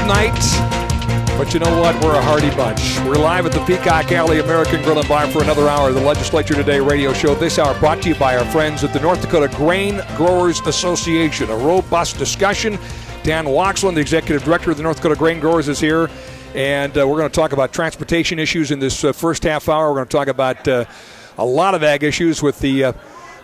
night. But you know what? We're a hearty bunch. We're live at the Peacock Alley American Grill and Bar for another hour of the Legislature Today radio show. This hour brought to you by our friends at the North Dakota Grain Growers Association. A robust discussion. Dan Wogsland, the executive director of the North Dakota Grain Growers, is here. And we're going to talk about transportation issues in this first half hour. We're going to talk about a lot of ag issues with the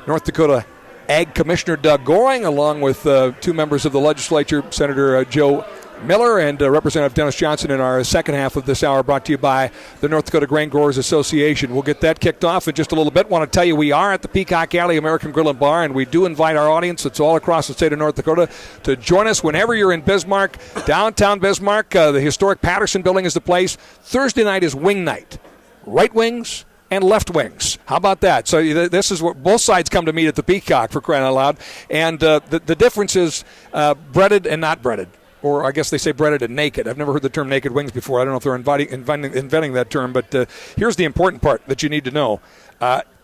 North Dakota Ag Commissioner Doug Goehring, along with two members of the legislature, Senator Joe Miller and Representative Dennis Johnson, in our second half of this hour, brought to you by the North Dakota Grain Growers Association. We'll get that kicked off in just a little bit. Want to tell you we are at the Peacock Alley American Grill and Bar, and we do invite our audience that's all across the state of North Dakota to join us whenever you're in Bismarck, downtown Bismarck. The historic Patterson Building is the place. Thursday night is wing night. Right wings and left wings. How about that? So this is where both sides come to meet at the Peacock, for crying out loud. And the difference is breaded and not breaded. Or I guess they say breaded and naked. I've never heard the term naked wings before. I don't know if they're inventing that term, but here's the important part that you need to know.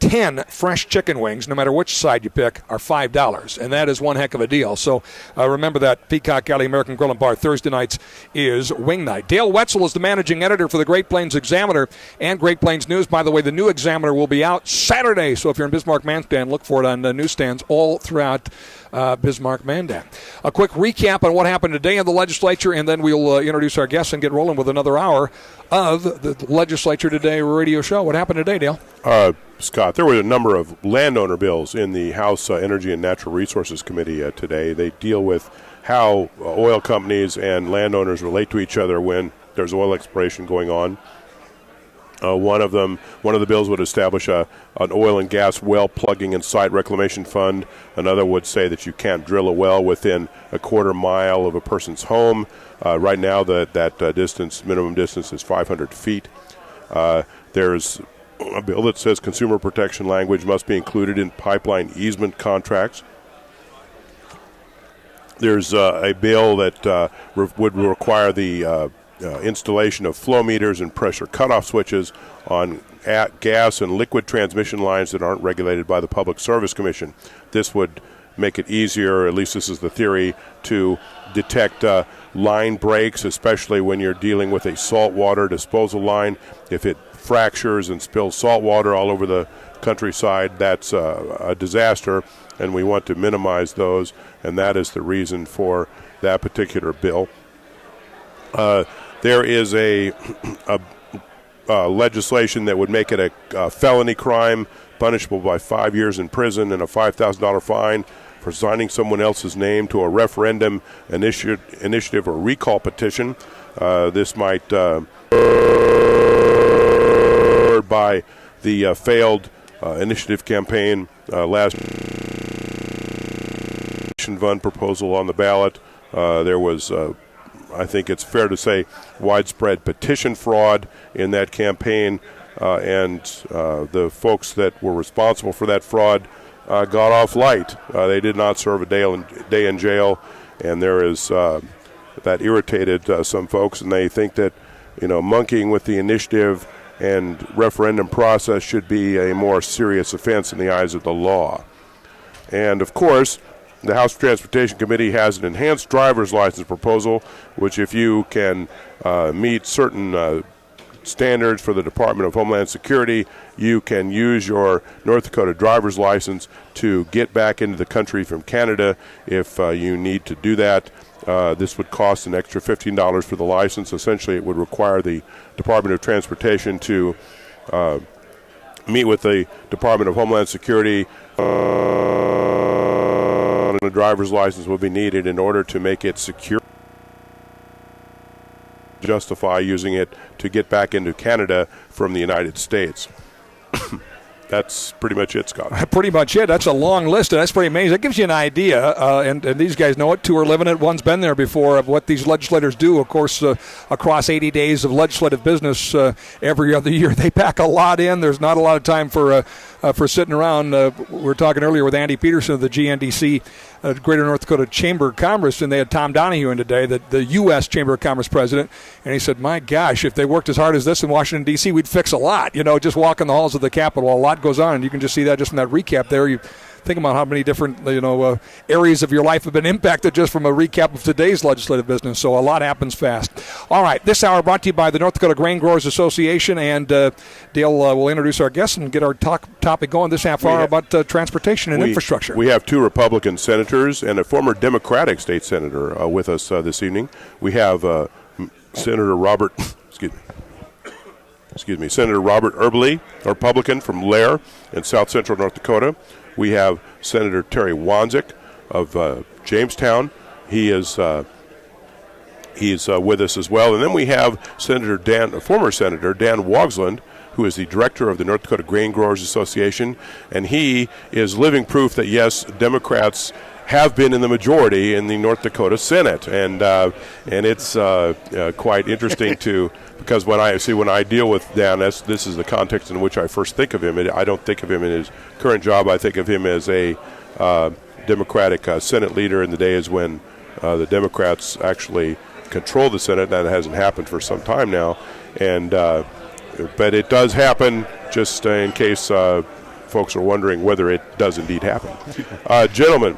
10 fresh chicken wings, no matter which side you pick, are $5, and that is one heck of a deal. So remember that. Peacock Alley American Grill and Bar, Thursday nights is wing night. Dale Wetzel is the managing editor for the Great Plains Examiner and Great Plains News. By the way, the new Examiner will be out Saturday, so if you're in Bismarck-Mandan, look for it on newsstands all throughout Bismarck-Mandan. A quick recap on what happened today in the legislature, and then we'll introduce our guests and get rolling with another hour of the Legislature Today radio show. What happened today, Dale? Scott, there were a number of landowner bills in the House Energy and Natural Resources Committee today. They deal with how oil companies and landowners relate to each other when there's oil exploration going on. One of the bills would establish an oil and gas well plugging and site reclamation fund. Another would say that you can't drill a well within a quarter mile of a person's home. Right now, that minimum distance is 500 feet. There's a bill that says consumer protection language must be included in pipeline easement contracts. There's a bill that would require the installation of flow meters and pressure cutoff switches on gas and liquid transmission lines that aren't regulated by the Public Service Commission. This would make it easier, at least this is the theory, to detect line breaks, especially when you're dealing with a saltwater disposal line. If it fractures and spills salt water all over the countryside, that's a disaster, and we want to minimize those, and that is the reason for that particular bill. There is a legislation that would make it a felony crime, punishable by 5 years in prison and a $5,000 fine for signing someone else's name to a referendum initiative or recall petition. This might by the failed initiative campaign last fund proposal on the ballot. There was, I think it's fair to say, widespread petition fraud in that campaign, and the folks that were responsible for that fraud got off light. They did not serve a day in jail, and there is that irritated some folks, and they think that monkeying with the initiative and referendum process should be a more serious offense in the eyes of the law. And of course, the House Transportation Committee has an enhanced driver's license proposal, which if you can meet certain standards for the Department of Homeland Security, you can use your North Dakota driver's license to get back into the country from Canada if you need to do that. This would cost an extra $15 for the license. Essentially, it would require the Department of Transportation to meet with the Department of Homeland Security. A driver's license will be needed in order to make it secure. Justify using it to get back into Canada from the United States. That's pretty much it, Scott. Pretty much it. That's a long list, and that's pretty amazing. That gives you an idea, and these guys know it. Two are living it. One's been there before, of what these legislators do. Of course, across 80 days of legislative business every other year, they pack a lot in. There's not a lot of time for sitting around. We were talking earlier with Andy Peterson of the GNDC, Greater North Dakota Chamber of Commerce, and they had Tom Donahue in today, the U.S. Chamber of Commerce president, and he said, my gosh, if they worked as hard as this in Washington, D.C., we'd fix a lot. Just walking the halls of the Capitol, a lot goes on, and you can just see that just in that recap there. think about how many different areas of your life have been impacted just from a recap of today's legislative business. So a lot happens fast. All right, this hour brought to you by the North Dakota Grain Growers Association, and Dale will introduce our guests and get our topic going this half hour about transportation and infrastructure. We have 2 Republican senators and a former Democratic state senator with us this evening. We have Senator Robert Erbele, a Republican from R-Lehr in south central North Dakota. We have Senator Terry Wanzek of Jamestown. He's with us as well. And then we have former Senator Dan Wogsland, who is the director of the North Dakota Grain Growers Association, and he is living proof that, yes, Democrats have been in the majority in the North Dakota Senate, and it's quite interesting because when I deal with Dan, this is the context in which I first think of him. I don't think of him in his current job. I think of him as a Democratic Senate leader in the days when the Democrats actually control the Senate. That hasn't happened for some time now, but it does happen. Just in case folks are wondering whether it does indeed happen, gentlemen.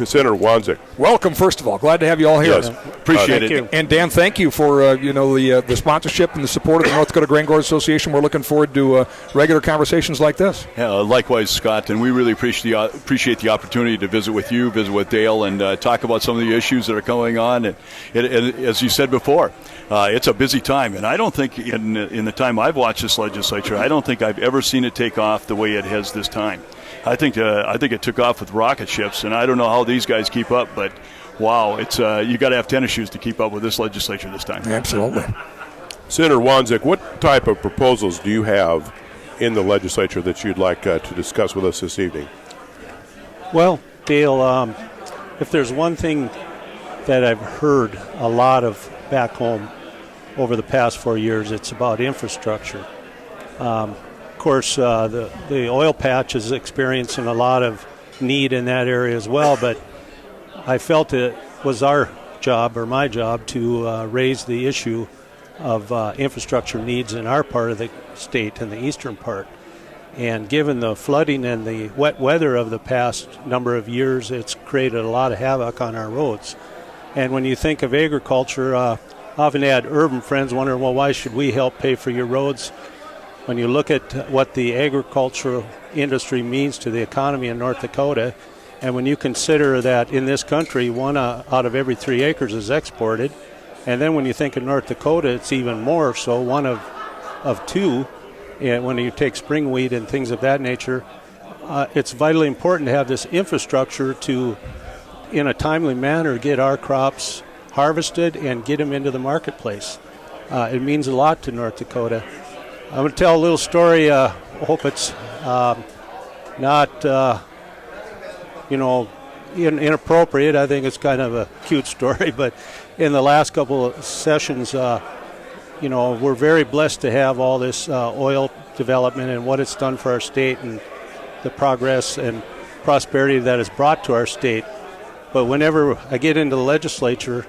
Senator Wanzek. Welcome, first of all. Glad to have you all here. Yes. Appreciate it. You. And Dan, thank you for the sponsorship and the support of the North Dakota Grain Growers Association. We're looking forward to regular conversations like this. Yeah, likewise, Scott, and we really appreciate the opportunity to visit with you, visit with Dale, and talk about some of the issues that are going on. And as you said before, it's a busy time, and I don't think in the time I've watched this legislature, I don't think I've ever seen it take off the way it has this time. I think it took off with rocket ships, and I don't know how these guys keep up, but wow, it's you got to have tennis shoes to keep up with this legislature this time. Absolutely. Senator Wanzek, what type of proposals do you have in the legislature that you'd like to discuss with us this evening? Well, Dale, if there's one thing that I've heard a lot of back home over the past 4 years, it's about infrastructure. Of course, the oil patch is experiencing a lot of need in that area as well, but I felt it was our job, or my job, to raise the issue of infrastructure needs in our part of the state, in the eastern part. And given the flooding and the wet weather of the past number of years, it's created a lot of havoc on our roads. And when you think of agriculture, often had urban friends wondering, well, why should we help pay for your roads? When you look at what the agricultural industry means to the economy in North Dakota, and when you consider that in this country, 1 out of every 3 acres is exported, and then when you think of North Dakota, it's even more so, 1 of 2, and when you take spring wheat and things of that nature, it's vitally important to have this infrastructure to, in a timely manner, get our crops harvested and get them into the marketplace. It means a lot to North Dakota. I'm going to tell a little story. I hope it's not, inappropriate. I think it's kind of a cute story. But in the last couple of sessions, we're very blessed to have all this oil development and what it's done for our state and the progress and prosperity that it's brought to our state. But whenever I get into the legislature,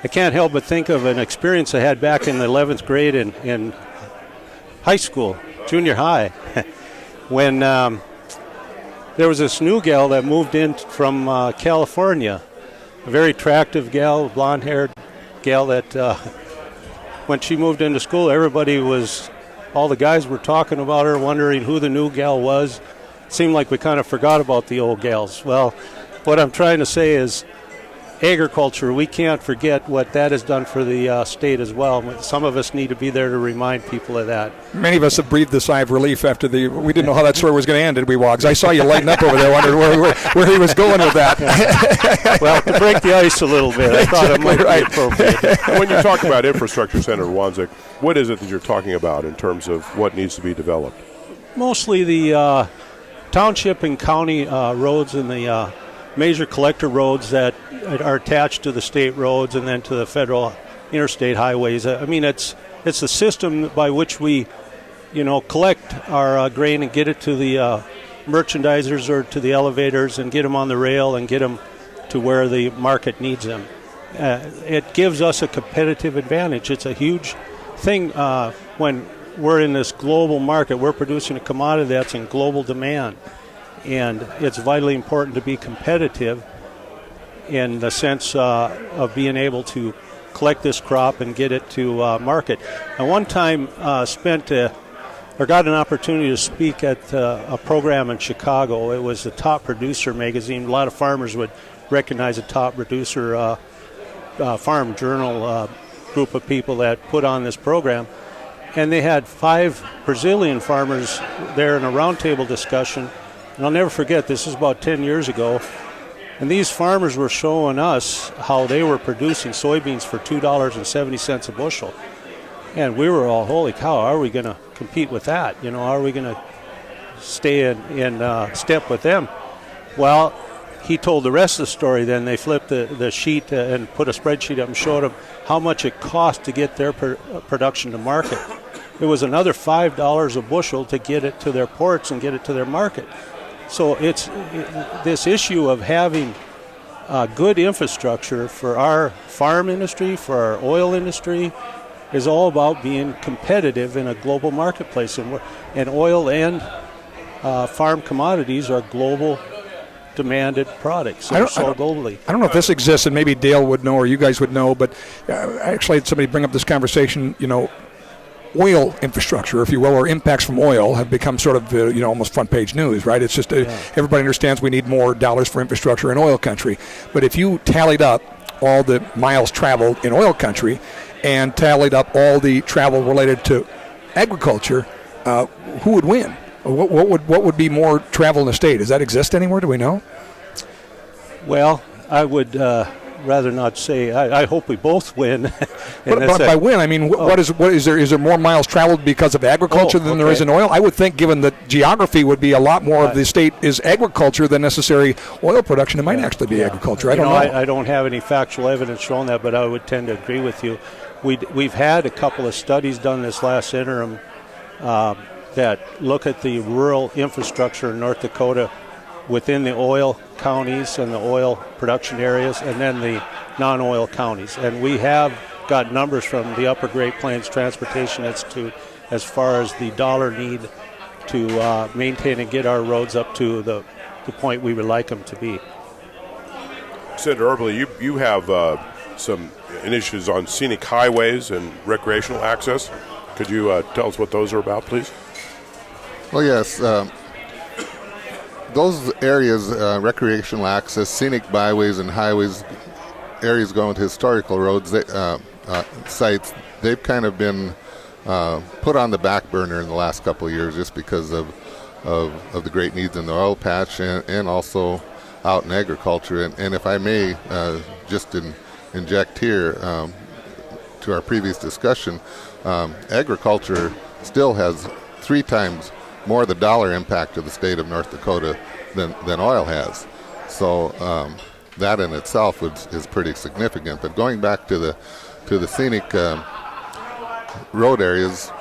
I can't help but think of an experience I had back in the 11th grade in high school, junior high, when there was this new gal that moved in from California, a very attractive gal, blonde-haired gal that when she moved into school, all the guys were talking about her, wondering who the new gal was. It seemed like we kind of forgot about the old gals. Well, what I'm trying to say is, agriculture, we can't forget what that has done for the state as well. Some of us need to be there to remind people of that. Many of us have breathed a sigh of relief after we didn't know how that story was going to end, did we, Wogs? I saw you lighten up over there, wondering where he was going with that. Well, to break the ice a little bit, I thought it might be appropriate. When you talk about infrastructure, Senator Wanzek, what is it that you're talking about in terms of what needs to be developed? Mostly the township and county roads and the major collector roads that are attached to the state roads and then to the federal interstate highways. I mean, it's the system by which we, collect our grain and get it to the merchandisers or to the elevators and get them on the rail and get them to where the market needs them. It gives us a competitive advantage. It's a huge thing when we're in this global market. We're producing a commodity that's in global demand, and it's vitally important to be competitive in the sense of being able to collect this crop and get it to market. I one time got an opportunity to speak at a program in Chicago. It was the Top Producer magazine. A lot of farmers would recognize a Top Producer farm journal group of people that put on this program. And they had 5 Brazilian farmers there in a roundtable discussion. And I'll never forget, this is about 10 years ago. And these farmers were showing us how they were producing soybeans for $2.70 a bushel. And we were all, holy cow, are we going to compete with that? You know, are we going to stay in step with them? Well, he told the rest of the story. Then they flipped the sheet and put a spreadsheet up and showed them how much it cost to get their production to market. It was another $5 a bushel to get it to their ports and get it to their market. So it's this issue of having good infrastructure for our farm industry, for our oil industry, is all about being competitive in a global marketplace. And oil and farm commodities are global demanded products that are sold globally. I don't know if this exists, and maybe Dale would know or you guys would know, but I actually had somebody bring up this conversation, oil infrastructure, if you will, or impacts from oil have become sort of, almost front page news, right? It's just everybody understands we need more dollars for infrastructure in oil country. But if you tallied up all the miles traveled in oil country and tallied up all the travel related to agriculture, who would win? What would be more travel in the state? Does that exist anywhere? Do we know? Well, I would rather not say. I hope we both win. But by win, I mean, what is there? Is there more miles traveled because of agriculture than there is in oil? I would think, given the geography, would be a lot more of the state is agriculture than necessary oil production. It might actually be agriculture. I don't know. I don't have any factual evidence showing that, but I would tend to agree with you. We've had a couple of studies done this last interim that look at the rural infrastructure in North Dakota within the oil counties and the oil production areas, and then the non-oil counties. And we have got numbers from the Upper Great Plains Transportation Institute as far as the dollar need to maintain and get our roads up to the point we would like them to be. Senator Erbele, you have some initiatives on scenic highways and recreational access. Could you tell us what those are about, please? Well, yes. Those areas, recreational access, scenic byways and highways, areas going to historical roads, sites, they've kind of been put on the back burner in the last couple of years just because of the great needs in the oil patch and also out in agriculture. And if I may just inject here to our previous discussion, agriculture still has 3 times more the dollar impact of the state of North Dakota than oil has. So that in itself is pretty significant. But going back to the scenic road areas,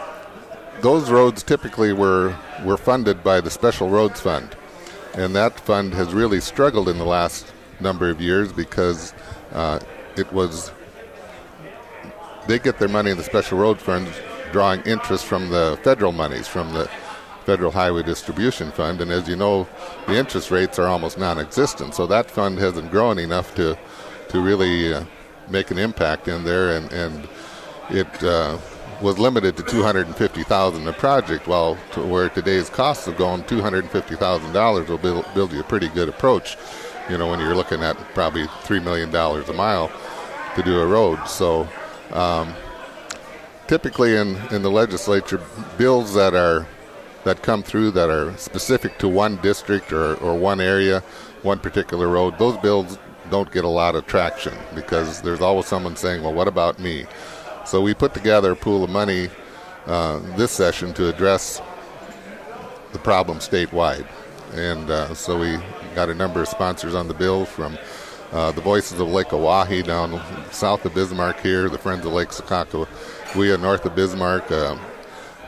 those roads typically were funded by the Special Roads Fund. And that fund has really struggled in the last number of years because they get their money in the Special Road Fund drawing interest from the federal monies, from the Federal Highway Distribution Fund, and as you know, the interest rates are almost non-existent. So that fund hasn't grown enough to really make an impact in there, and it was limited to $250,000 a project. While where today's costs of going $250,000 will build you a pretty good approach. When you're looking at probably $3 million a mile to do a road. So typically in the legislature, bills that come through that are specific to one district or one area, one particular road, those bills don't get a lot of traction because there's always someone saying, well, what about me? So we put together a pool of money this session to address the problem statewide. And so we got a number of sponsors on the bill from the Voices of Lake Oahe down south of Bismarck here, the Friends of Lake Sakakawea north of Bismarck,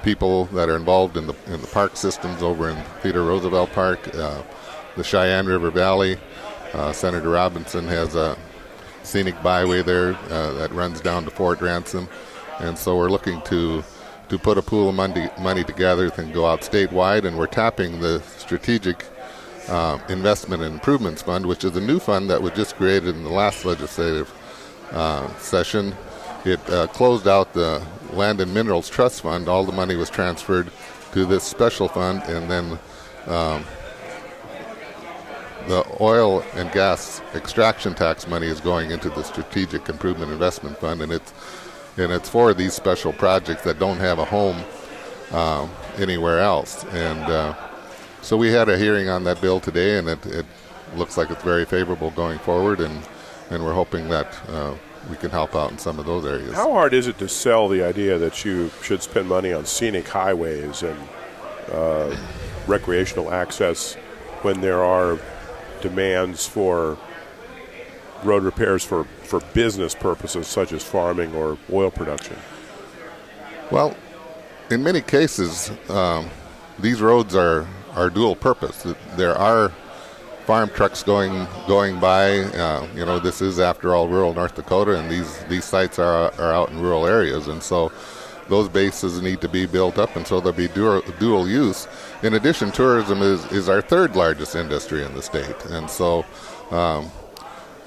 people that are involved in the park systems over in Theodore Roosevelt Park, the Cheyenne River Valley. Senator Robinson has a scenic byway there that runs down to Fort Ransom, and so we're looking to to put a pool of money together that can go out statewide, and we're tapping the Strategic Investment and Improvements Fund, which is a new fund that was just created in the last legislative session. It closed out the Land and Minerals Trust Fund. All the money was transferred to this special fund, and then the oil and gas extraction tax money is going into the Strategic Improvement Investment Fund, and it's for these special projects that don't have a home anywhere else. And so we had a hearing on that bill today, and it looks like it's very favorable going forward, and we're hoping that we can help out in some of those areas. How hard is it to sell the idea that you should spend money on scenic highways and recreational access when there are demands for road repairs for business purposes such as farming or oil production? Well, in many cases, these roads are dual purpose. There are farm trucks going by. This is, after all, rural North Dakota, and these sites are out in rural areas, and so those bases need to be built up, and so there'll be dual use. In addition, tourism is our third largest industry in the state, and so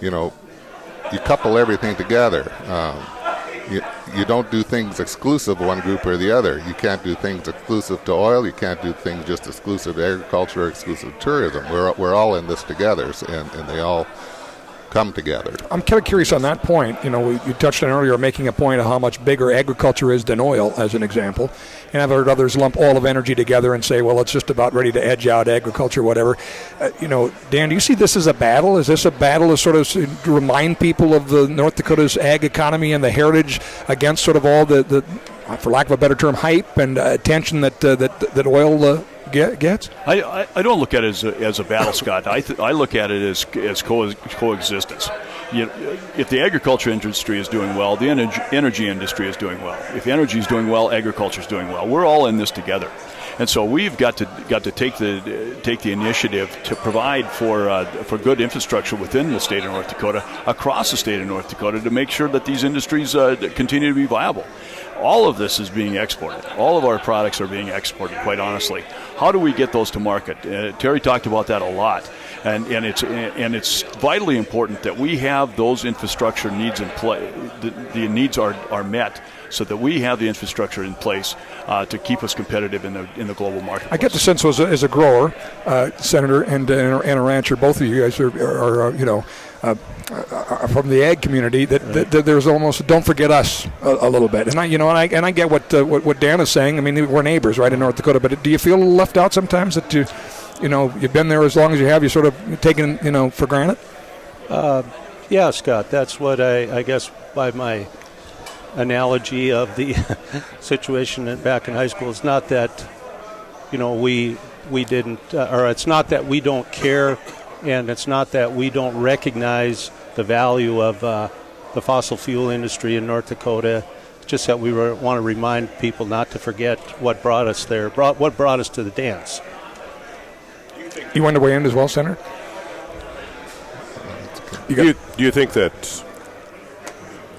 you couple everything together. You don't do things exclusive one group or the other. You can't do things exclusive to oil. You can't do things just exclusive to agriculture or exclusive to tourism. We're all in this together, and they all come together. I'm kind of curious on that point. You touched on earlier, making a point of how much bigger agriculture is than oil, as an example. And I've heard others lump all of energy together and say, well, it's just about ready to edge out agriculture, whatever. Dan, do you see this as a battle? Is this a battle to sort of remind people of the North Dakota's ag economy and the heritage against sort of all the for lack of a better term, hype and attention that oil gets? I don't look at it as a battle, Scott. I look at it as coexistence. If the agriculture industry is doing well, the energy industry is doing well. If energy is doing well, agriculture is doing well. We're all in this together, and so we've got to take the initiative to provide for good infrastructure within the state of North Dakota, across the state of North Dakota, to make sure that these industries continue to be viable. All of this is being exported. All of our products are being exported, quite honestly. How do we get those to market? Terry talked about that a lot. And it's vitally important that we have those infrastructure needs in place. The needs are met, so that we have the infrastructure in place to keep us competitive in the global market. I get the sense as a grower, Senator, and a rancher, both of you guys are from the ag community, that there's almost don't forget us a little bit. And I get what Dan is saying. I mean, we're neighbors, right, in North Dakota. But do you feel left out sometimes that you've been there as long as you have? You're sort of taken for granted. Yeah, Scott. That's what I guess by my analogy of the situation back in high school. It's not that we didn't, or it's not that we don't care. And it's not that we don't recognize the value of the fossil fuel industry in North Dakota. It's just that we want to remind people not to forget what brought us there, what brought us to the dance. You want to weigh in as well, Senator? Do you think that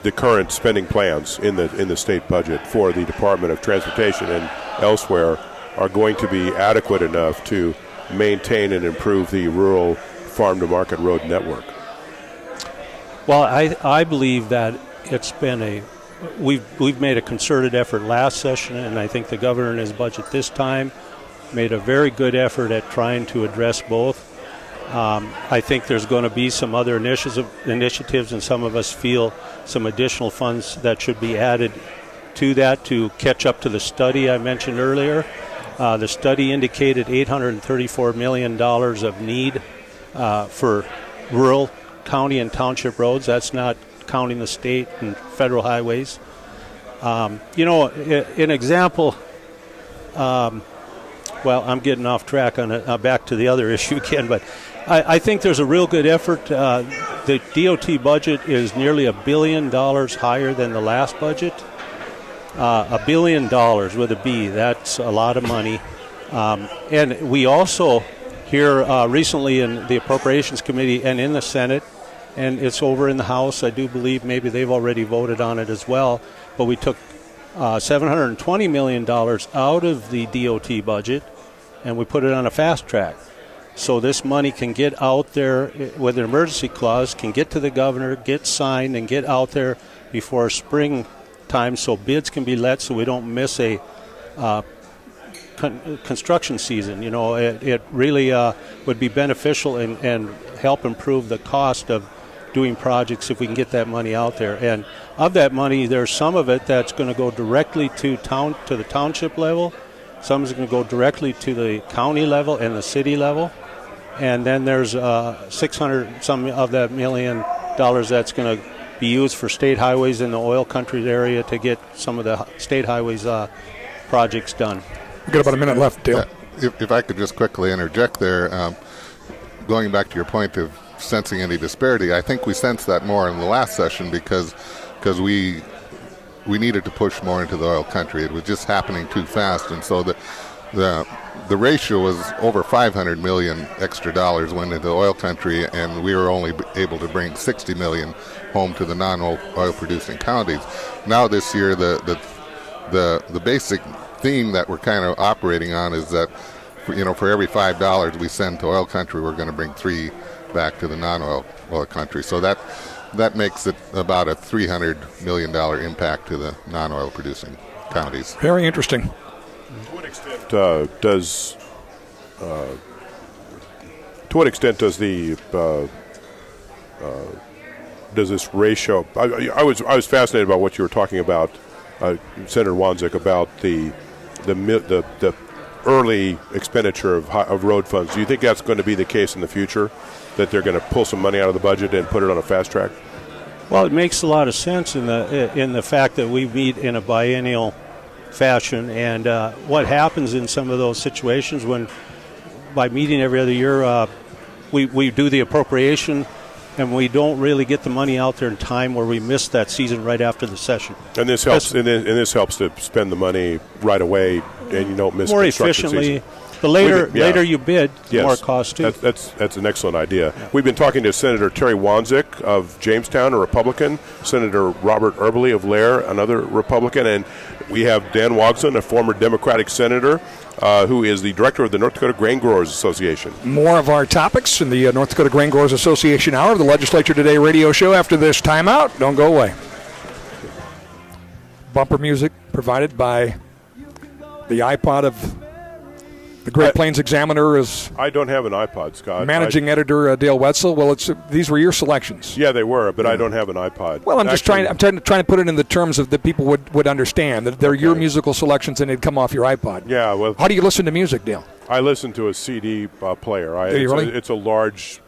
the current spending plans in the state budget for the Department of Transportation and elsewhere are going to be adequate enough to maintain and improve the rural farm-to-market road network? Well, I believe that it's been we've made a concerted effort last session, and I think the governor in his budget this time made a very good effort at trying to address both. I think there's going to be some other initiatives, and some of us feel some additional funds that should be added to that to catch up to the study I mentioned earlier. The study indicated $834 million of need for rural county and township roads. That's not counting the state and federal highways. An example, well, I'm getting off track on it. Back to the other issue again, but I think there's a real good effort. The DOT budget is nearly $1 billion higher than the last budget. $1 billion with a B. That's a lot of money. And we also here recently in the Appropriations Committee and in the Senate, and it's over in the House. I do believe maybe they've already voted on it as well. But we took $720 million out of the DOT budget, and we put it on a fast track. So this money can get out there with an emergency clause, can get to the governor, get signed, and get out there before springtime so bids can be let so we don't miss a construction season. You know, it really would be beneficial and help improve the cost of doing projects if we can get that money out there. And of that money, there's some of it that's going to go directly to the township level. Some is going to go directly to the county level and the city level. And then there's 600 some of that $1 million that's going to be used for state highways in the oil country area to get some of the state highways projects done. We've got about a minute left, Dale. If I could just quickly interject there, going back to your point of sensing any disparity, I think we sensed that more in the last session because we needed to push more into the oil country. It was just happening too fast, and so the ratio was over $500 million extra dollars went into oil country, and we were only able to bring $60 million home to the non-oil producing counties. Now this year, the basic theme that we're kind of operating on is that, for every $5 we send to oil country, we're going to bring $3 back to the non-oil country. So that makes it about a $300 million impact to the non-oil producing counties. Very interesting. To what extent does this ratio? I was fascinated about what you were talking about, Senator Wanzek, about the early expenditure of road funds. Do you think that's going to be the case in the future, that they're going to pull some money out of the budget and put it on a fast track? Well, it makes a lot of sense in the fact that we meet in a biennial fashion, and what happens in some of those situations when, by meeting every other year, we do the appropriation, and we don't really get the money out there in time, where we miss that season right after the session. And this helps. And this helps to spend the money right away, and you don't miss more construction efficiently. season. The later you bid, the more it costs too. That's an excellent idea. Yeah. We've been talking to Senator Terry Wanzek of Jamestown, a Republican, Senator Robert Erbele of R-Lehr, another Republican, and we have Dan Wogsland, a former Democratic senator, who is the director of the North Dakota Grain Growers Association. More of our topics in the North Dakota Grain Growers Association Hour of the Legislature Today radio show after this timeout. Don't go away. Bumper music provided by the iPod of the Great Plains Examiner is. I don't have an iPod, Scott. Managing editor Dale Wetzel. Well, these were your selections. Yeah, they were, but I don't have an iPod. Well, I'm trying to put it in the terms of that people would understand that they're your musical selections and they'd come off your iPod. Yeah. Well, how do you listen to music, Dale? I listen to a CD player. Do you really? It's a large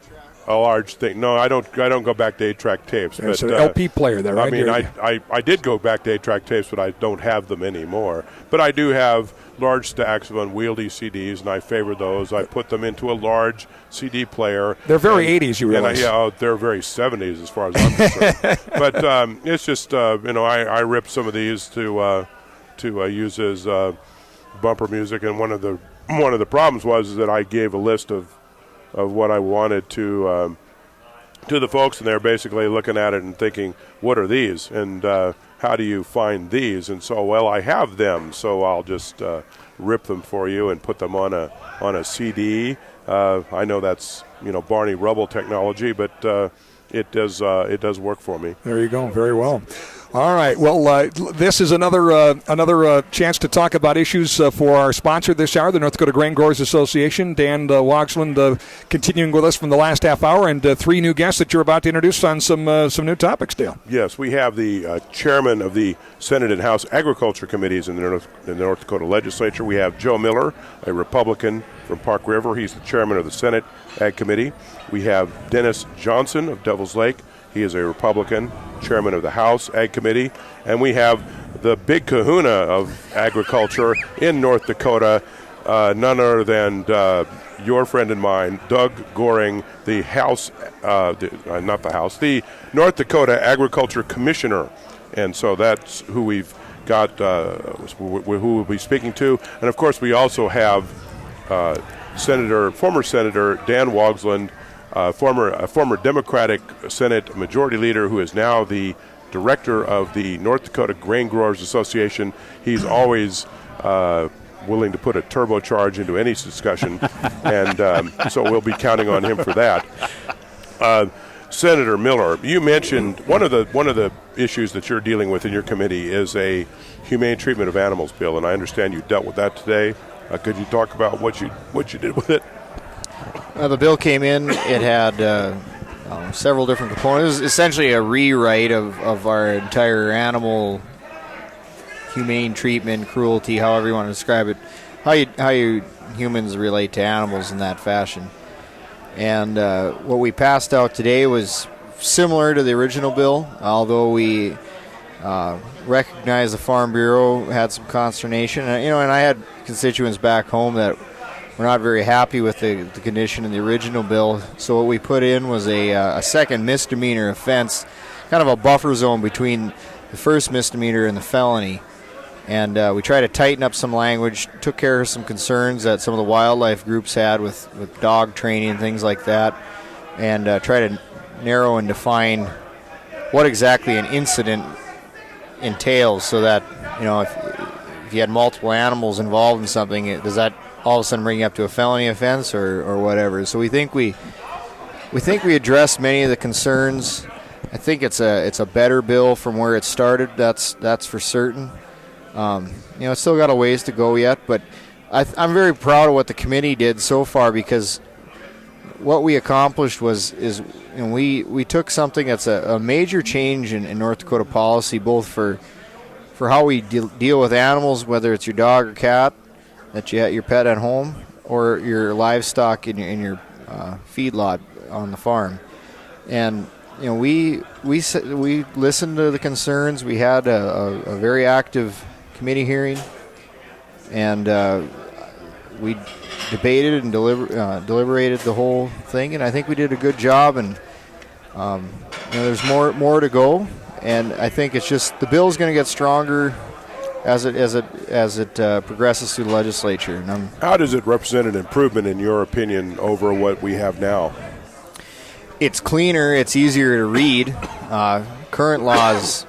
thing. No, I don't go back to 8-track tapes. Yeah, it's an LP player there, right? I mean, I did go back to 8-track tapes, but I don't have them anymore. But I do have large stacks of unwieldy CDs, and I favor those. I put them into a large CD player. They're very 80s, you realize. They're very 70s as far as I'm concerned. But it's just, I ripped some of these to use as bumper music, and one of the problems was that I gave a list of what I wanted to the folks, and they're basically looking at it and thinking, what are these? And how do you find these? And so, well, I have them, so I'll just rip them for you and put them on a CD. I know that's Barney Rubble technology, but it does work for me. There you go. Very well. All right. Well, this is another chance to talk about issues for our sponsor this hour, the North Dakota Grain Growers Association. Dan Wogsland continuing with us from the last half hour, and 3 new guests that you're about to introduce on some new topics, Dale. Yes, we have the chairman of the Senate and House Agriculture Committees in the North Dakota Legislature. We have Joe Miller, a Republican from Park River. He's the chairman of the Senate Ag Committee. We have Dennis Johnson of Devil's Lake. He is a Republican, chairman of the House Ag Committee. And we have the big kahuna of agriculture in North Dakota, none other than your friend and mine, Doug Goehring, the the North Dakota Agriculture Commissioner. And so that's who we've got, who we'll be speaking to. And, of course, we also have former Senator Dan Wogsland, former Democratic Senate Majority Leader, who is now the director of the North Dakota Grain Growers Association. He's always willing to put a turbocharge into any discussion, and so we'll be counting on him for that. Senator Miller, you mentioned one of the issues that you're dealing with in your committee is a humane treatment of animals bill, and I understand you dealt with that today. Could you talk about what you did with it? The bill came in. It had several different components. It was essentially a rewrite of our entire animal humane treatment, cruelty, however you want to describe it, how you humans relate to animals in that fashion. And what we passed out today was similar to the original bill, although we recognized the Farm Bureau had some consternation. And I had constituents back home that were not very happy with the condition in the original bill. So what we put in was a second misdemeanor offense, kind of a buffer zone between the first misdemeanor and the felony. And we tried to tighten up some language, took care of some concerns that some of the wildlife groups had with dog training and things like that, and try to narrow and define what exactly an incident entails, so that, if you had multiple animals involved in something, does that all of a sudden bring you up to a felony offense or whatever? So we think we addressed many of the concerns. I think it's a better bill from where it started. That's for certain. It's still got a ways to go yet, but I'm very proud of what the committee did so far, because what we accomplished is we took something that's a major change in North Dakota policy, both for how we deal with animals, whether it's your dog or cat that you have your pet at home, or your livestock in your feedlot on the farm. And we listened to the concerns. We had a very active committee hearing, and we debated and deliberated the whole thing, and I think we did a good job. And there's more to go, and I think it's just the bill's going to get stronger as it progresses through the legislature. And how does it represent an improvement, in your opinion, over what we have now? It's cleaner. It's easier to read. Current law is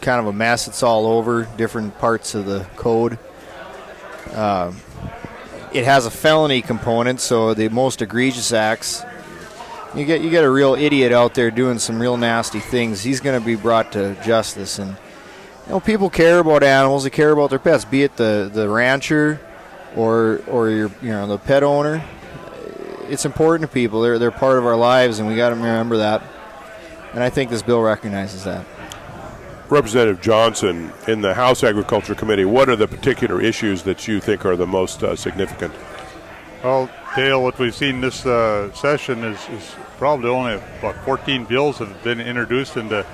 kind of a mess. It's all over different parts of the code. It has a felony component, so the most egregious acts, you get a real idiot out there doing some real nasty things, he's going to be brought to justice. And people care about animals. They care about their pets, be it the rancher or your the pet owner. It's important to people. They're part of our lives, and we got to remember that. And I think this bill recognizes that. Representative Johnson, in the House Agriculture Committee, what are the particular issues that you think are the most significant? Well, Dale, what we've seen this session is probably only about 14 bills have been introduced into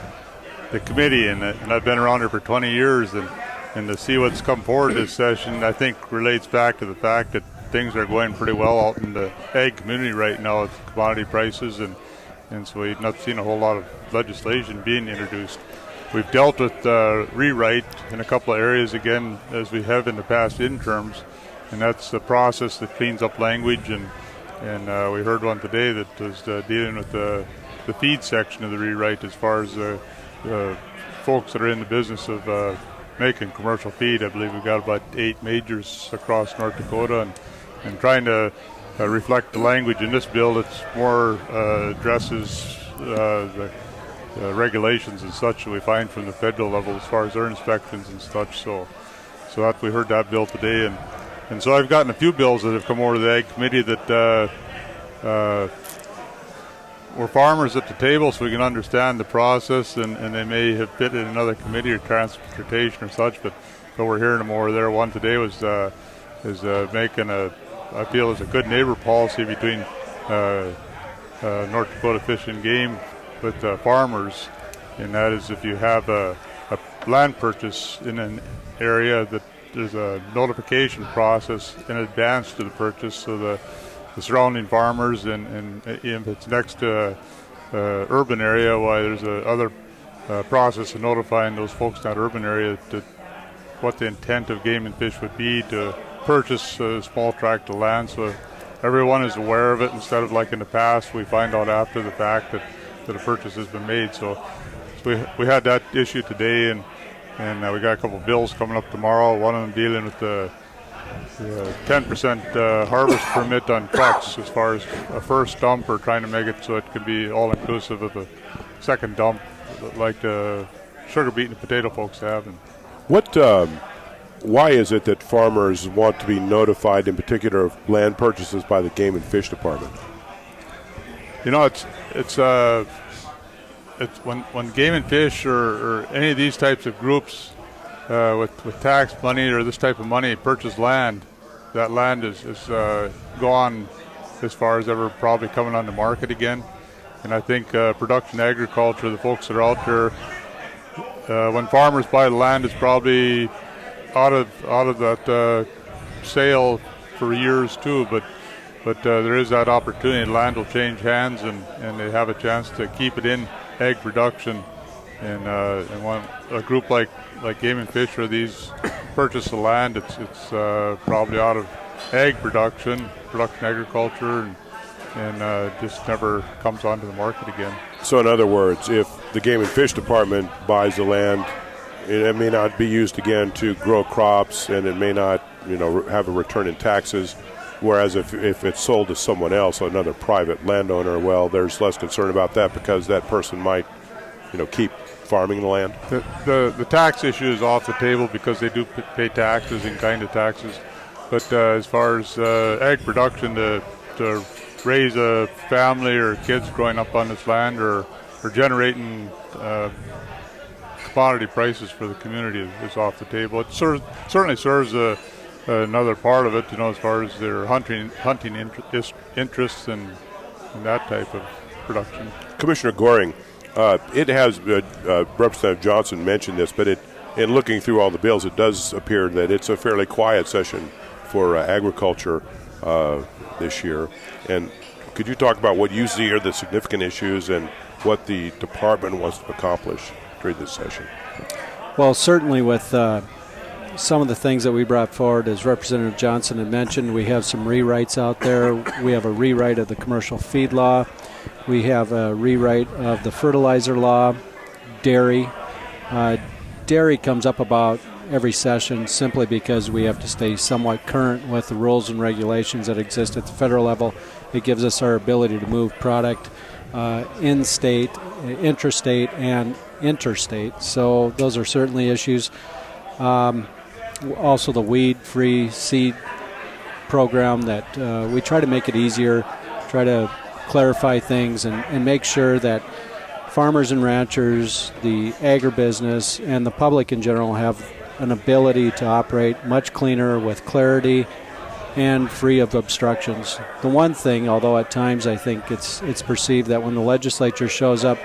the committee, and I've been around here for 20 years, and to see what's come forward this session, I think relates back to the fact that things are going pretty well out in the ag community right now with commodity prices, and so we've not seen a whole lot of legislation being introduced. We've dealt with rewrite in a couple of areas again, as we have in the past midterms, and that's the process that cleans up language, and we heard one today that was dealing with the feed section of the rewrite, as far as the folks that are in the business of making commercial feed. I believe we've got about 8 majors across North Dakota, and trying to reflect the language in this bill that's more addresses the regulations and such that we find from the federal level as far as their inspections and such. So that we heard that bill today, and so I've gotten a few bills that have come over to the Ag Committee that were farmers at the table, so we can understand the process, and they may have fit in another committee or transportation or such, but we're hearing them over there. One today was making I feel is a good neighbor policy between North Dakota Fish and Game with farmers, and that is if you have a land purchase in an area, that there's a notification process in advance to the purchase, so the surrounding farmers, and if it's next to urban area, why there's a other process of notifying those folks in that urban area to what the intent of Game and Fish would be to purchase a small tract of land, so everyone is aware of it, instead of like in the past we find out after the fact that a purchase has been made. So we had that issue today, and we got a couple of bills coming up tomorrow. One of them dealing with the 10% harvest permit on trucks as far as a first dump, or trying to make it so it can be all-inclusive of a second dump, like the sugar beet and potato folks have. And why is it that farmers want to be notified, in particular, of land purchases by the Game and Fish Department? It's when Game and Fish or any of these types of groups with tax money or this type of money purchase land, that land is gone as far as ever probably coming on the market again. And I think production agriculture, the folks that are out there, when farmers buy the land, it's probably out of that sale for years too. But there is that opportunity. Land will change hands, and they have a chance to keep it in egg production. And when a group like Game and Fish or these purchase the land, it's probably out of egg production agriculture, and just never comes onto the market again. So in other words, if the Game and Fish Department buys the land, it may not be used again to grow crops, and it may not have a return in taxes. Whereas if it's sold to someone else, another private landowner, well, there's less concern about that because that person might keep farming the land. The tax issue is off the table because they do pay taxes in kind of taxes. But as far as egg production, to raise a family or kids growing up on this land, or generating commodity prices for the community is off the table. It certainly serves another part of it, as far as their hunting interests and that type of production. Commissioner Goehring, it has Representative Johnson mentioned this, but in looking through all the bills, it does appear that it's a fairly quiet session for agriculture this year. And could you talk about what you see are the significant issues and what the department wants to accomplish during this session? Well, certainly with some of the things that we brought forward, as Representative Johnson had mentioned, we have some rewrites out there. We have a rewrite of the commercial feed law. We have a rewrite of the fertilizer law, dairy. Dairy comes up about every session simply because we have to stay somewhat current with the rules and regulations that exist at the federal level. It gives us our ability to move product in-state, intrastate, and interstate. So those are certainly issues. Also the weed-free seed program that we try to make it easier, try to clarify things and make sure that farmers and ranchers, the agribusiness, and the public in general have an ability to operate much cleaner with clarity and free of obstructions. The one thing, although at times I think it's perceived that when the legislature shows up,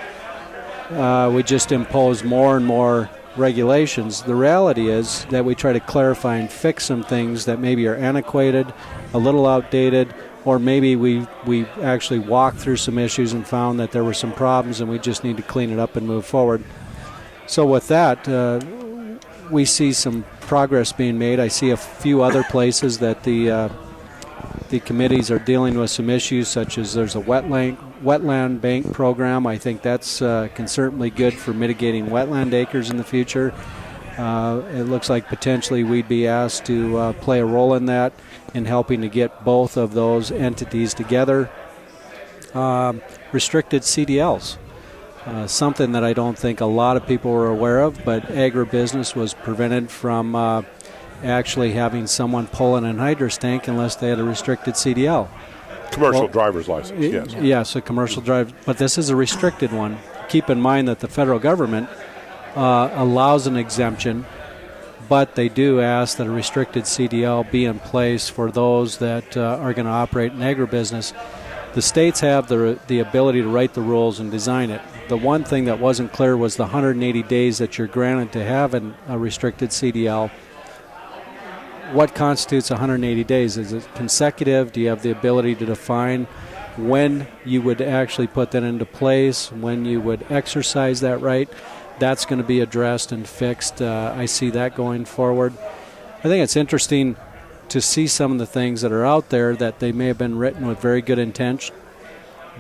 we just impose more and more regulations. The reality is that we try to clarify and fix some things that maybe are antiquated, a little outdated, or maybe we actually walked through some issues and found that there were some problems and we just need to clean it up and move forward. So with that, we see some progress being made. I see a few other places that the committees are dealing with some issues, such as there's a wetland bank program. I think that's can certainly good for mitigating wetland acres in the future. It looks like potentially we'd be asked to play a role in that, in helping to get both of those entities together. Restricted CDLs, something that I don't think a lot of people were aware of, but agribusiness was prevented from actually having someone pull an anhydrous tank unless they had a restricted CDL. Commercial driver's license, yes. Yes, a commercial driver, but this is a restricted one. Keep in mind that the federal government allows an exemption, but they do ask that a restricted CDL be in place for those that are going to operate in agribusiness. The states have the ability to write the rules and design it. The one thing that wasn't clear was the 180 days that you're granted to have a restricted CDL. What constitutes 180 days? Is it consecutive? Do you have the ability to define when you would actually put that into place, when you would exercise that right? That's going to be addressed and fixed. I see that going forward. I think it's interesting to see some of the things that are out there that they may have been written with very good intention,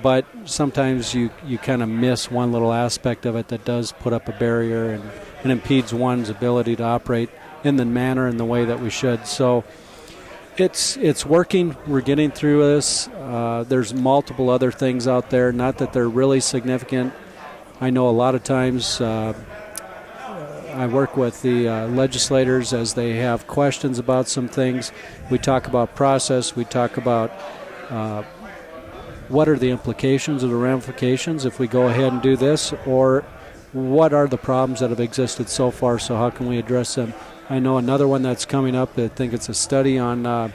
but sometimes you kind of miss one little aspect of it that does put up a barrier and impedes one's ability to operate in the manner and the way that we should. So it's working. We're getting through this. There's multiple other things out there, not that they're really significant. I know a lot of times I work with the legislators as they have questions about some things. We talk about process. We talk about what are the implications or the ramifications if we go ahead and do this, or what are the problems that have existed so far, so how can we address them? I know another one that's coming up, I think it's a study on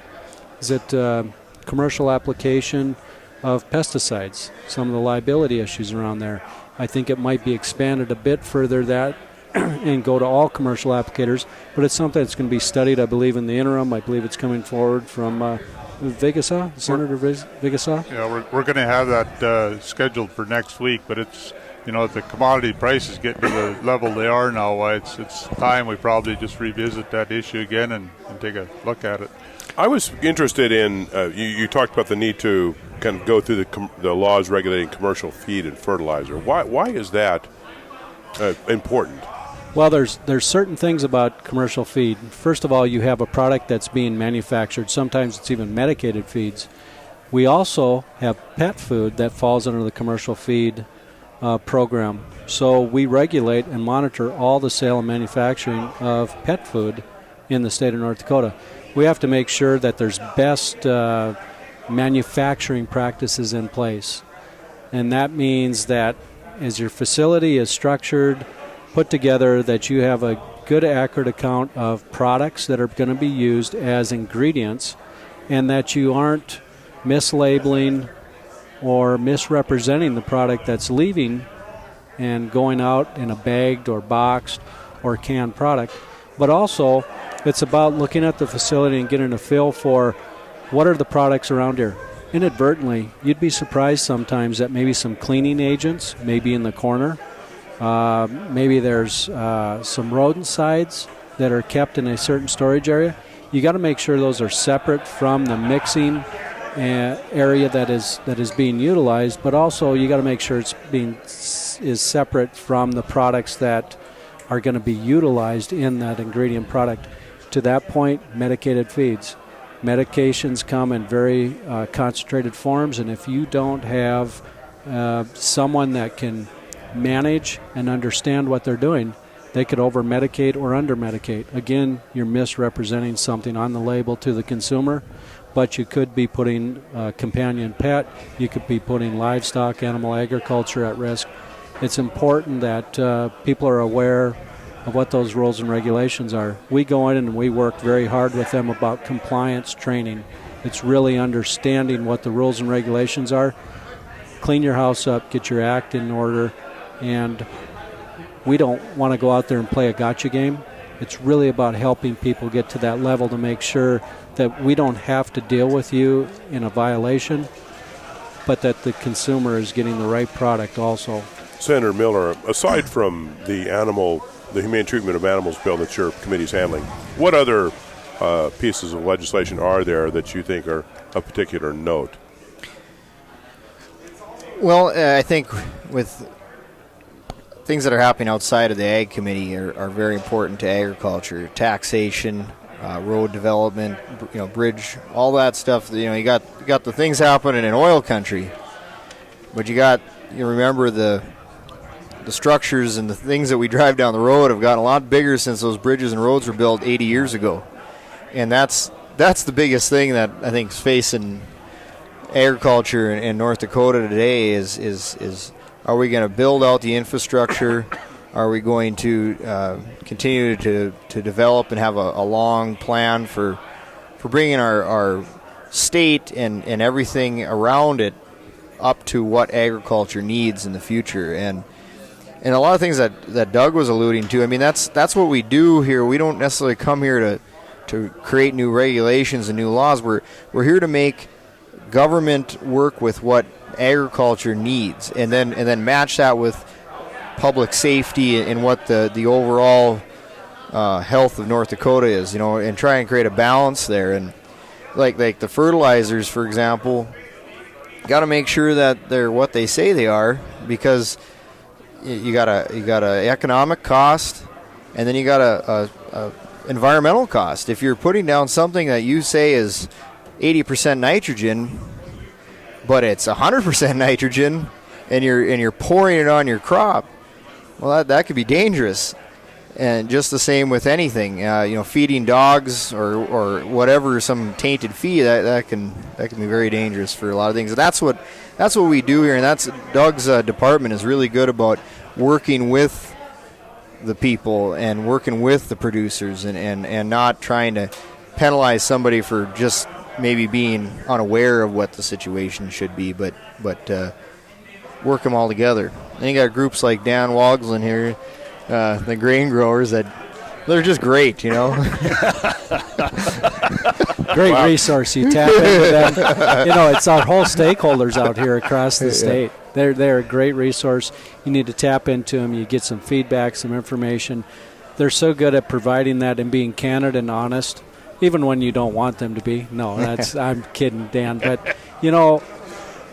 commercial application of pesticides, some of the liability issues around there. I think it might be expanded a bit further that and go to all commercial applicators, but it's something that's going to be studied, I believe, in the interim. I believe it's coming forward from Vigasa, Senator Vigasa. Yeah, we're going to have that scheduled for next week, but it's, the commodity prices getting to the level they are now, it's time we probably just revisit that issue again and take a look at it. I was interested in, you talked about the need to kind of go through the laws regulating commercial feed and fertilizer. Why is that important? Well, there's certain things about commercial feed. First of all, you have a product that's being manufactured. Sometimes it's even medicated feeds. We also have pet food that falls under the commercial feed program. So we regulate and monitor all the sale and manufacturing of pet food in the state of North Dakota. We have to make sure that there's best manufacturing practices in place. And that means that as your facility is structured, put together, that you have a good, accurate account of products that are going to be used as ingredients, and that you aren't mislabeling or misrepresenting the product that's leaving and going out in a bagged or boxed or canned product. But also, it's about looking at the facility and getting a feel for what are the products around here. Inadvertently, you'd be surprised sometimes that maybe some cleaning agents may be in the corner. Maybe there's some rodenticides that are kept in a certain storage area. You got to make sure those are separate from the mixing area that is being utilized, but also you got to make sure is separate from the products that are going to be utilized in that ingredient product. To that point, medicated feeds. Medications come in very concentrated forms, and if you don't have someone that can manage and understand what they're doing, they could over-medicate or under-medicate. Again, you're misrepresenting something on the label to the consumer, but you could be putting a companion pet, you could be putting livestock, animal agriculture at risk. It's important that people are aware of what those rules and regulations are. We go in and we work very hard with them about compliance training. It's really understanding what the rules and regulations are. Clean your house up, get your act in order, and we don't want to go out there and play a gotcha game. It's really about helping people get to that level to make sure that we don't have to deal with you in a violation, but that the consumer is getting the right product also. Senator Miller, aside from the humane treatment of animals bill that your committee's handling, what other pieces of legislation are there that you think are of particular note? Well, I think with things that are happening outside of the Ag Committee are very important to agriculture. Taxation, road development, bridge, all that stuff. You got the things happening in oil country, but you remember the structures and the things that we drive down the road have gotten a lot bigger since those bridges and roads were built 80 years ago, and that's the biggest thing that I think is facing agriculture in North Dakota today is are we going to build out the infrastructure? Are we going to continue to develop and have a long plan for bringing our state and everything around it up to what agriculture needs in the future? And a lot of things that Doug was alluding to, I mean, that's what we do here. We don't necessarily come here to create new regulations and new laws. We're here to make government work with what agriculture needs, and then match that with public safety and what the overall health of North Dakota is, and try and create a balance there. And like the fertilizers, for example, got to make sure that they're what they say they are, because you got a economic cost, and then you got a environmental cost. If you're putting down something that you say is 80% nitrogen, but it's 100% nitrogen, and you're pouring it on your crop, well, that could be dangerous. And just the same with anything, feeding dogs or whatever, some tainted feed, that can be very dangerous for a lot of things. And that's what we do here, and that's Doug's department is really good about working with the people and working with the producers and not trying to penalize somebody for just maybe being unaware of what the situation should be, but work them all together. And you got groups like Dan Wogsland here, the grain growers, that they're just great, Great resource. You tap into them. It's our whole stakeholders out here across the state. They're a great resource. You need to tap into them. You get some feedback, some information. They're so good at providing that and being candid and honest, even when you don't want them to be. No, I'm kidding, Dan. But,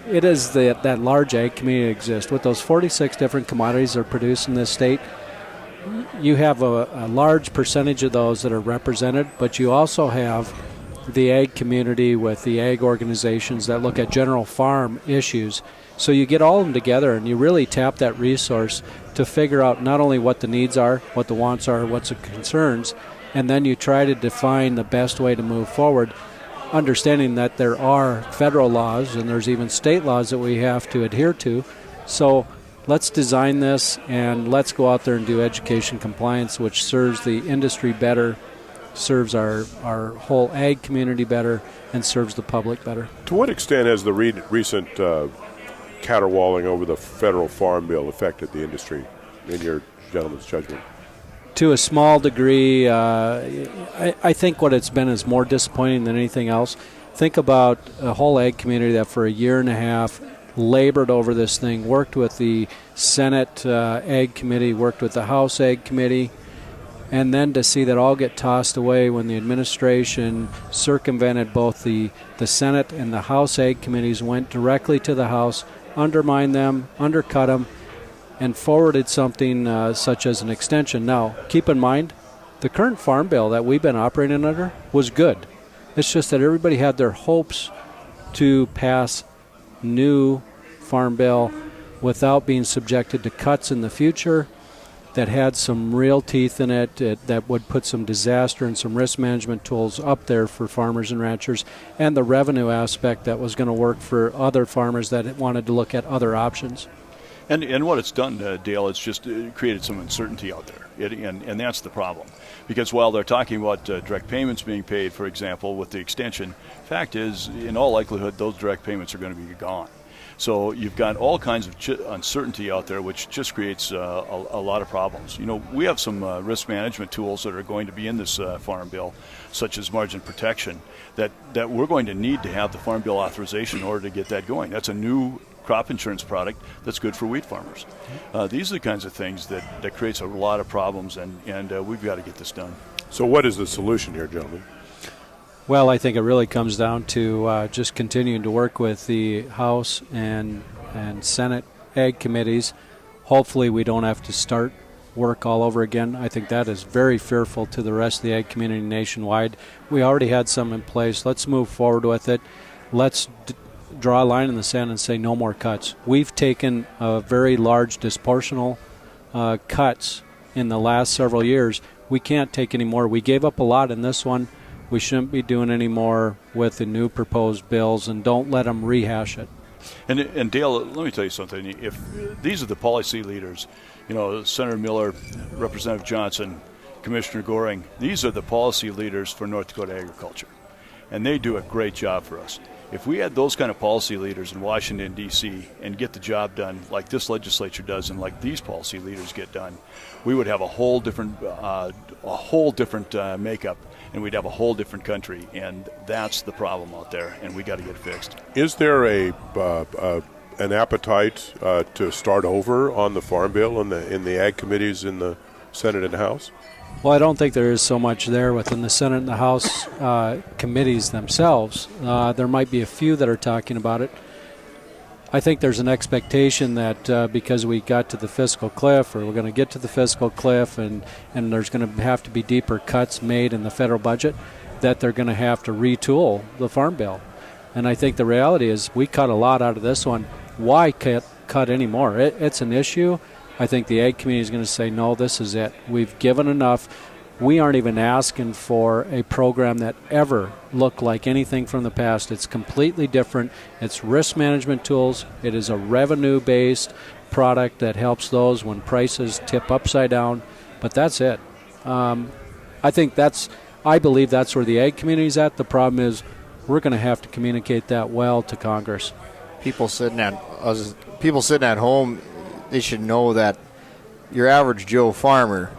it is that large ag community exists. With those 46 different commodities that are produced in this state, you have a large percentage of those that are represented, but you also have the ag community with the ag organizations that look at general farm issues. So you get all of them together, and you really tap that resource to figure out not only what the needs are, what the wants are, what's the concerns, and then you try to define the best way to move forward, understanding that there are federal laws and there's even state laws that we have to adhere to. So let's design this, and let's go out there and do education compliance, which serves the industry better, serves our whole ag community better, and serves the public better. To what extent has the recent caterwauling over the federal farm bill affected the industry, in your gentleman's judgment? To a small degree, I think what it's been is more disappointing than anything else. Think about a whole ag community that for a year and a half labored over this thing, worked with the Senate Ag Committee, worked with the House Ag Committee, and then to see that all get tossed away when the administration circumvented both the Senate and the House Ag Committees, went directly to the House, undermined them, undercut them, and forwarded something such as an extension. Now, keep in mind, the current farm bill that we've been operating under was good. It's just that everybody had their hopes to pass new farm bill without being subjected to cuts in the future that had some real teeth in it, that would put some disaster and some risk management tools up there for farmers and ranchers, and the revenue aspect that was going to work for other farmers that wanted to look at other options. And what it's done, Dale, it's just created some uncertainty out there, and that's the problem. Because while they're talking about direct payments being paid, for example, with the extension, fact is, in all likelihood, those direct payments are going to be gone. So you've got all kinds of uncertainty out there, which just creates a lot of problems. We have some risk management tools that are going to be in this farm bill, such as margin protection, that we're going to need to have the farm bill authorization in order to get that going. That's a new crop insurance product that's good for wheat farmers. These are the kinds of things that creates a lot of problems, and we've got to get this done. So what is the solution here, gentlemen? Well, I think it really comes down to just continuing to work with the House and Senate Ag committees. Hopefully we don't have to start work all over again. I think that is very fearful to the rest of the ag community nationwide. We already had some in place. Let's move forward with it. Let's draw a line in the sand and say no more cuts. We've taken very large disproportional cuts in the last several years. We can't take any more. We gave up a lot in this one. We shouldn't be doing any more with the new proposed bills, and don't let them rehash it. And Dale, let me tell you something. If these are the policy leaders, Senator Miller, Representative Johnson, Commissioner Goehring, these are the policy leaders for North Dakota agriculture, and they do a great job for us. If we had those kind of policy leaders in Washington, D.C., and get the job done like this legislature does and like these policy leaders get done, we would have a whole different makeup, and we'd have a whole different country, and that's the problem out there, and we got to get it fixed. Is there an appetite to start over on the Farm Bill in the Ag committees in the Senate and House? Well, I don't think there is so much there within the Senate and the House committees themselves. There might be a few that are talking about it. I think there's an expectation that because we got to the fiscal cliff, or we're going to get to the fiscal cliff, and there's going to have to be deeper cuts made in the federal budget, that they're going to have to retool the Farm Bill. And I think the reality is we cut a lot out of this one. Why cut any more? It's an issue. I think the ag community is going to say, no, this is it. We've given enough. We aren't even asking for a program that ever looked like anything from the past. It's completely different. It's risk management tools. It is a revenue-based product that helps those when prices tip upside down. But that's it. I believe that's where the ag community is at. The problem is we're going to have to communicate that well to Congress. People sitting at home, they should know that your average Joe farmer,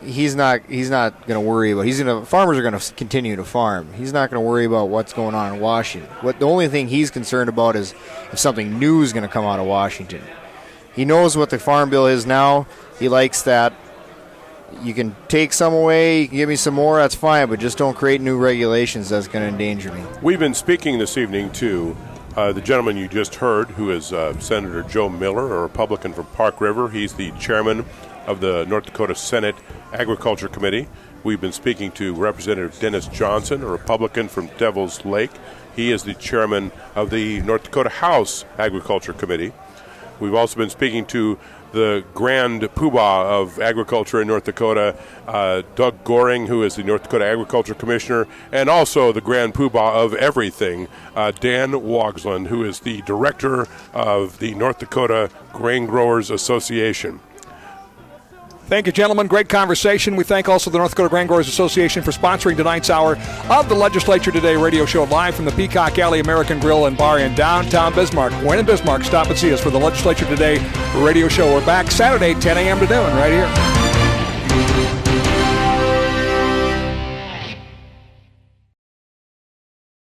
he's not going to worry about. Farmers are going to continue to farm. He's not going to worry about what's going on in Washington. The only thing he's concerned about is if something new is going to come out of Washington. He knows what the Farm Bill is now. He likes that. You can take some away, you can give me some more, that's fine, but just don't create new regulations that's going to endanger me. We've been speaking this evening to the gentleman you just heard, who is Senator Joe Miller, a Republican from Park River. He's the chairman of the North Dakota Senate Agriculture Committee. We've been speaking to Representative Dennis Johnson, a Republican from Devil's Lake. He is the chairman of the North Dakota House Agriculture Committee. We've also been speaking to the Grand Poobah of Agriculture in North Dakota, Doug Goehring, who is the North Dakota Agriculture Commissioner, and also the Grand Poobah of everything, Dan Wogsland, who is the Director of the North Dakota Grain Growers Association. Thank you, gentlemen. Great conversation. We thank also the North Dakota Grain Growers Association for sponsoring tonight's hour of the Legislature Today radio show live from the Peacock Alley American Grill and Bar in downtown Bismarck. When in Bismarck, stop and see us for the Legislature Today radio show. We're back Saturday, 10 a.m. to noon, right here.